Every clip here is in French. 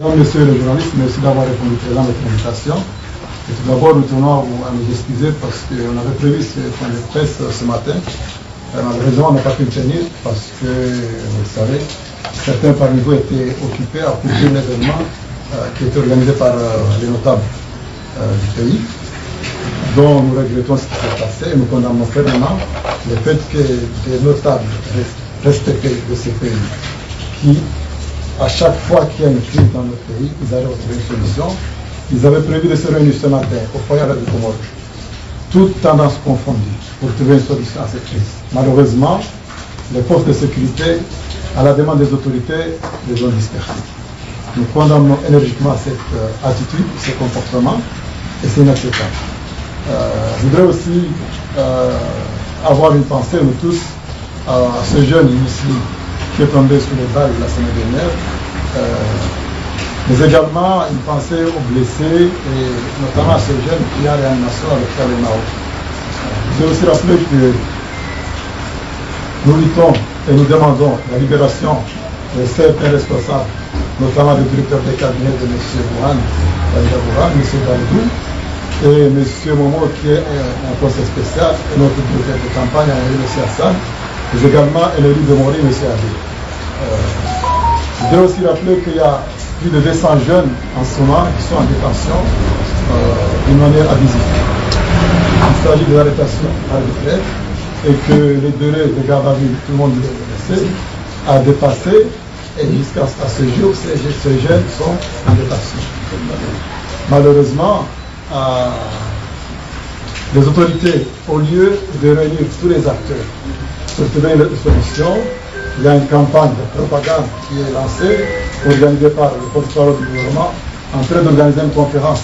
Mesdames, Messieurs les journalistes, merci d'avoir répondu présent à notre invitation. Et tout d'abord, nous tenons à nous excuser parce qu'on avait prévu ce point de presse ce matin. Malheureusement, on n'a pas pu le tenir parce que, vous le savez, certains parmi vous étaient occupés à couvrir l'événement qui était organisé par les notables du pays, dont nous regrettons ce qui s'est passé et nous condamnons fermement le fait que des notables respectés de ce pays, qui, à chaque fois qu'il y a une crise dans notre pays, ils arrivent à trouver une solution. Ils avaient prévu de se réunir ce matin au foyer du Comore, toutes tendances confondues, pour trouver une solution à cette crise. Malheureusement, les forces de sécurité, à la demande des autorités, les ont dispersés. Nous condamnons énergiquement cette attitude, ce comportement, et c'est inacceptable. Je voudrais aussi avoir une pensée, nous tous, à ce jeune ici qui est tombé sous les balles la semaine dernière, mais également une pensée aux blessés, et notamment à ce jeune qui a réanimation à l'hôpital de Mao. Je veux aussi rappeler que nous luttons et nous demandons la libération de certains responsables, notamment le directeur de cabinet de M. Bouhan, M. Balidou, et M. Momo qui est un conseil spécial, et notre directeur de campagne, M. Hassan, mais également l'élu de Mori, M. Adé. Je voudrais aussi rappeler qu'il y a plus de 200 jeunes en ce moment qui sont en détention d'une manière abusive. Il s'agit de l'arrestation arbitraire et que les délais de garde à vue, tout le monde le sait, a dépassé et jusqu'à ce jour, ces jeunes sont en détention. Malheureusement, les autorités, au lieu de réunir tous les acteurs pour trouver une solution, il y a une campagne de propagande qui est lancée, organisée par le porte-parole du gouvernement, en train d'organiser une conférence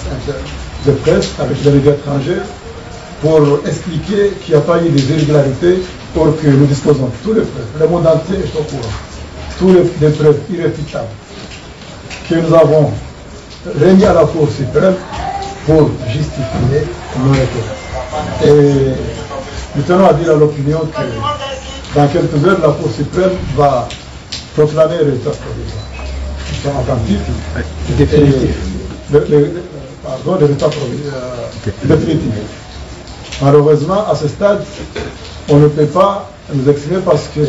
de presse avec des médias étrangers pour expliquer qu'il n'y a pas eu des irrégularités pour que nous disposons de tous les preuves. Le monde entier est au courant. Toutes les preuves irréfutables que nous avons remis à la Cour suprême pour justifier nos requêtes. Et nous tenons à dire à l'opinion que dans quelques heures, la Cour suprême va proclamer le résultat provisoire. Nous sommes attentifs. Définitif. Le résultat définitif. Malheureusement, à ce stade, on ne peut pas nous exprimer parce que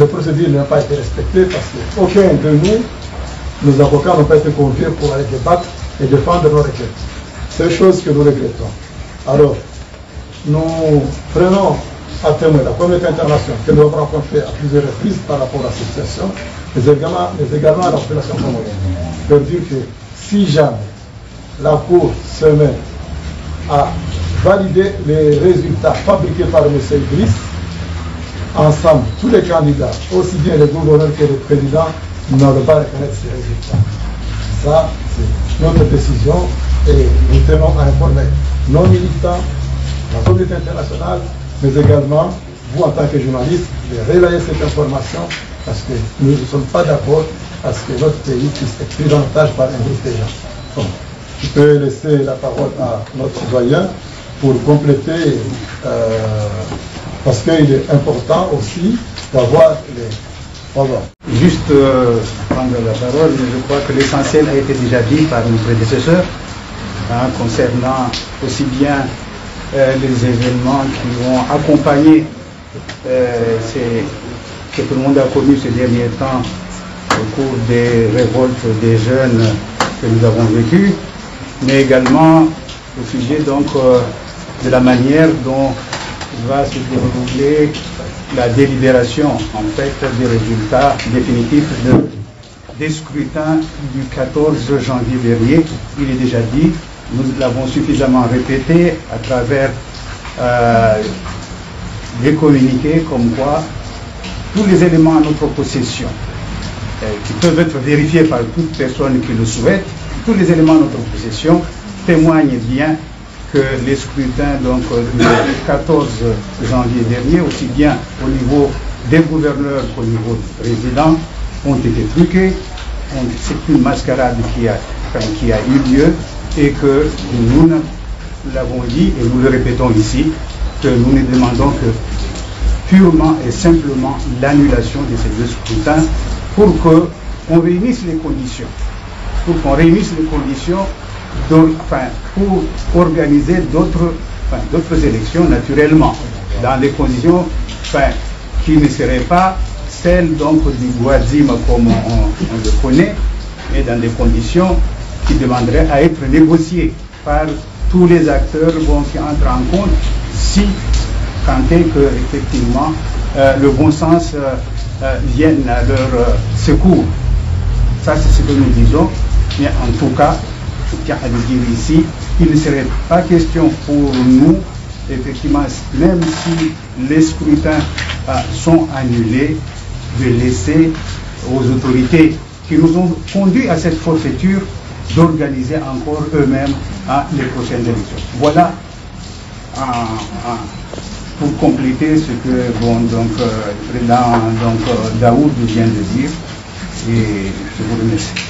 les procédures n'ont pas été respectées, parce qu'aucun de nous, nos avocats, n'ont pas été conviés pour aller débattre et défendre nos requêtes. C'est une chose que nous regrettons. Alors, nous prenons à témoin la communauté internationale que nous avons rencontrée à plusieurs reprises par rapport à cette situation, mais également à la population comorienne, pour dire que si jamais la Cour se met à valider les résultats fabriqués par M. Idriss, ensemble, tous les candidats, aussi bien les gouverneurs que les présidents, n'auront pas reconnaître ces résultats. Ça, c'est notre décision et nous tenons à informer nos militants, la communauté internationale, mais également vous en tant que journalistes, de relayer cette information parce que nous ne sommes pas d'accord à ce que notre pays puisse être pris en otage par un groupe de gens. Bon, je peux laisser la parole à notre citoyen pour compléter, parce qu'il est important aussi d'avoir les... Voilà. Juste prendre la parole, mais je crois que l'essentiel a été déjà dit par nos prédécesseurs, concernant aussi bien les événements qui ont accompagné que tout le monde a connu ces derniers temps au cours des révoltes des jeunes que nous avons vécues, mais également au sujet donc de la manière dont va se dérouler la délibération en fait des résultats définitifs des scrutins du 14 janvier dernier. Il est déjà dit, nous l'avons suffisamment répété à travers des communiqués comme quoi tous les éléments à notre possession qui peuvent être vérifiés par toute personne qui le souhaite, tous les éléments à notre possession témoignent bien que les scrutins donc, du 14 janvier dernier, aussi bien au niveau des gouverneurs qu'au niveau du président, ont été truqués. C'est une mascarade qui a eu lieu et que nous l'avons dit et nous le répétons ici, que nous ne demandons que purement et simplement l'annulation de ces deux scrutins pour que qu'on réunisse les conditions, pour organiser d'autres élections naturellement, dans des conditions qui ne seraient pas celles donc du Guadzim comme on le connaît, mais dans des conditions qui demanderaient à être négociées par tous les acteurs qui entrent en compte, si tant est que effectivement le bon sens vienne à leur secours. Ça, c'est ce que nous disons, mais en tout cas, je tiens à le dire ici, il ne serait pas question pour nous, effectivement, même si les scrutins sont annulés, de laisser aux autorités qui nous ont conduits à cette forfaiture d'organiser encore eux-mêmes les prochaines élections. Voilà pour compléter ce que le président Daoud vient de dire, et je vous remercie.